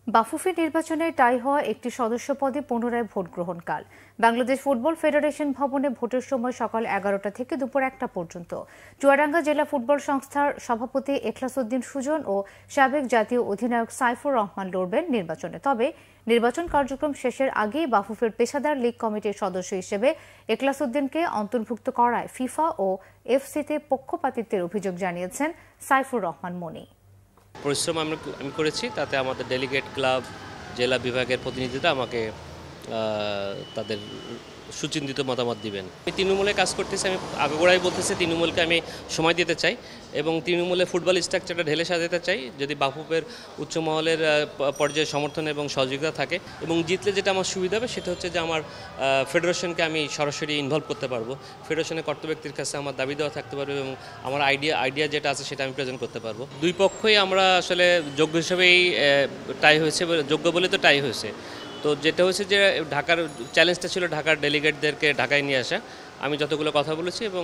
বাফুফে নির্বাচনে টাই হওয়া একটি সদস্য পদে পুনরায় ভোট গ্রহণকাল। বাংলাদেশ ফুটবল ফেডারেশন ভবনে ভোটের সময় সকাল 11টা থেকে দুপুর 1টা পর্যন্ত। চুয়াডাঙ্গা জেলা ফুটবল সংস্থার সভাপতি এখলাসউদ্দিন সুজন ও সাবেক জাতীয় অধিনায়ক সাইফুর রহমান লড়বেন নির্বাচনে। তবে নির্বাচন কার্যক্রম শেষের আগেই বাফুফের পেশাদার লীগ কমিটির সদস্য হিসেবে এখলাসউদ্দিনকে অন্তর্ভুক্ত করায় ফিফা ও এফসিতে পক্ষপাতিত্বের অভিযোগ জানিয়েছেন সাইফুর রহমান মনি। পরিশ্রম আমি করেছি, তাতে আমাদের ডেলিগেট ক্লাব, জেলা বিভাগের প্রতিনিধিরা আমাকে তাদের সুচিন্তিত মতামত দিবেন। আমি তৃণমূলে কাজ করতেছি, আমি আগাগোড়াই বলতেছি তৃণমূলকে আমি সময় দিতে চাই এবং তৃণমূলে ফুটবল স্ট্রাকচারটা ঢেলে সাজাতে চাই। যদি বাফুফের উচ্চ মহলের পর্যায়ে সমর্থন এবং সহযোগিতা থাকে এবং জিতলে যেটা আমার সুবিধা হবে সেটা হচ্ছে যে আমার ফেডারেশনকে আমি সরাসরি ইনভলভ করতে পারবো। ফেডারেশনের কর্তব্যক্তির কাছে আমার দাবি দেওয়া থাকতে পারবে এবং আমার আইডিয়া যেটা আছে সেটা আমি প্রেজেন্ট করতে পারবো। দুই পক্ষই আমরা আসলে যোগ্য হিসেবেই টাই হয়েছে, যোগ্য বলে তো টাই হয়েছে। তো যেটা হচ্ছে যে ঢাকার চ্যালেঞ্জটা ছিল ঢাকার ডেলিগেটদেরকে ঢাকায় নিয়ে আসা। আমি যতগুলো কথা বলেছি এবং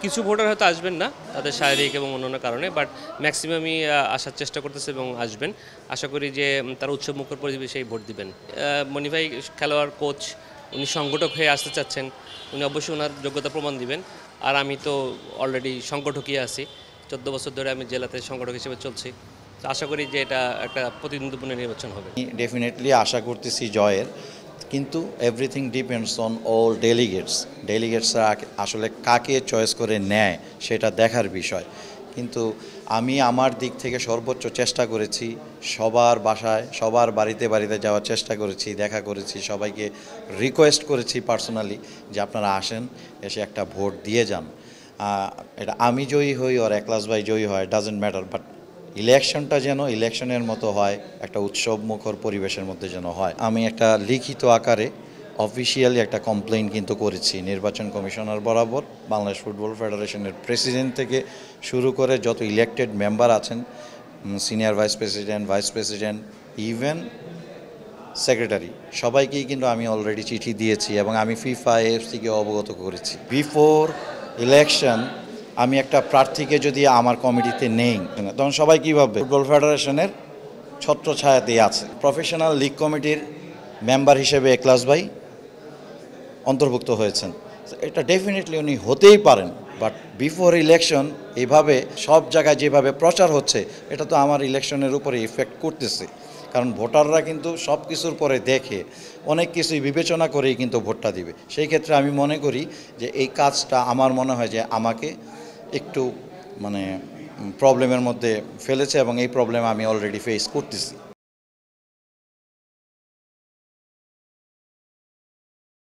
কিছু ভোটার হয়তো আসবেন না তাদের শারীরিক এবং অন্যান্য কারণে, বাট ম্যাক্সিমামই আসার চেষ্টা করতেছে এবং আসবেন। আশা করি যে তারা উৎসবমুখর পরিবেশেই ভোট দিবেন। মনি ভাই খেলোয়াড়, কোচ, উনি সংগঠক হয়ে আসতে চাচ্ছেন, উনি অবশ্যই ওনার যোগ্যতা প্রমাণ দিবেন। আর আমি তো অলরেডি সংগঠকই আছি, 14 বছর ধরে আমি জেলাতে সংগঠক হিসেবে চলছি। আশা করি যে এটা একটা প্রতিদ্বন্দ্বপূর্ণ নির্বাচন হবে। ডেফিনেটলি আশা করতেছি জয়ের, কিন্তু এভরিথিং ডিপেন্ডস অন অল ডেলিগেটসরা আসলে কাকে চয়েস করে নেয় সেটা দেখার বিষয়। কিন্তু আমি আমার দিক থেকে সর্বোচ্চ চেষ্টা করেছি, সবার বাসায় সবার বাড়িতে যাওয়ার চেষ্টা করেছি, দেখা করেছি, সবাইকে রিকোয়েস্ট করেছি পার্সোনালি যে আপনারা আসেন, এসে একটা ভোট দিয়ে যান। এটা আমি জয়ী হই আর একলাস ভাই জয়ী হয়, ডাজেন্ট ম্যাটার, বাট ইলেকশনটা যেন ইলেকশনের মতো হয়, একটা উৎসব মুখর পরিবেশের মধ্যে যেন হয়। আমি একটা লিখিত আকারে অফিসিয়ালি একটা কমপ্লেইন কিন্তু করেছি নির্বাচন কমিশনার বরাবর। বাংলাদেশ ফুটবল ফেডারেশনের প্রেসিডেন্ট থেকে শুরু করে যত ইলেক্টেড মেম্বার আছেন, senior vice president, even secretary, সবাইকেই কিন্তু আমি অলরেডি চিঠি দিয়েছি এবং আমি ফিফা এএফসিকে অবগত করেছি। বিফোর ইলেকশন আমি একটা প্রার্থীকে যদি আমার কমিটিতে নেই, তখন সবাই কী ভাববে ফুটবল ফেডারেশনের ছত্রছায়াতেই আছে। প্রফেশনাল লিগ কমিটির মেম্বার হিসেবে এখলাস ভাই অন্তর্ভুক্ত হয়েছেন, এটা ডেফিনেটলি উনি হতেই পারেন। বাট বিফোর ইলেকশন এইভাবে সব জায়গায় যেভাবে প্রচার হচ্ছে, এটা তো আমার ইলেকশনের উপরে ইফেক্ট করতেছে। কারণ ভোটাররা কিন্তু সব কিছুর পরে দেখে, অনেক কিছুই বিবেচনা করেই কিন্তু ভোটটা দিবে। সেই ক্ষেত্রে আমি মনে করি যে এই কাজটা আমার মনে হয় যে আমাকে একটু প্রবলেমের মধ্যে ফেলেছে এবং এই প্রবলেম আমি অলরেডি ফেস করতেছি।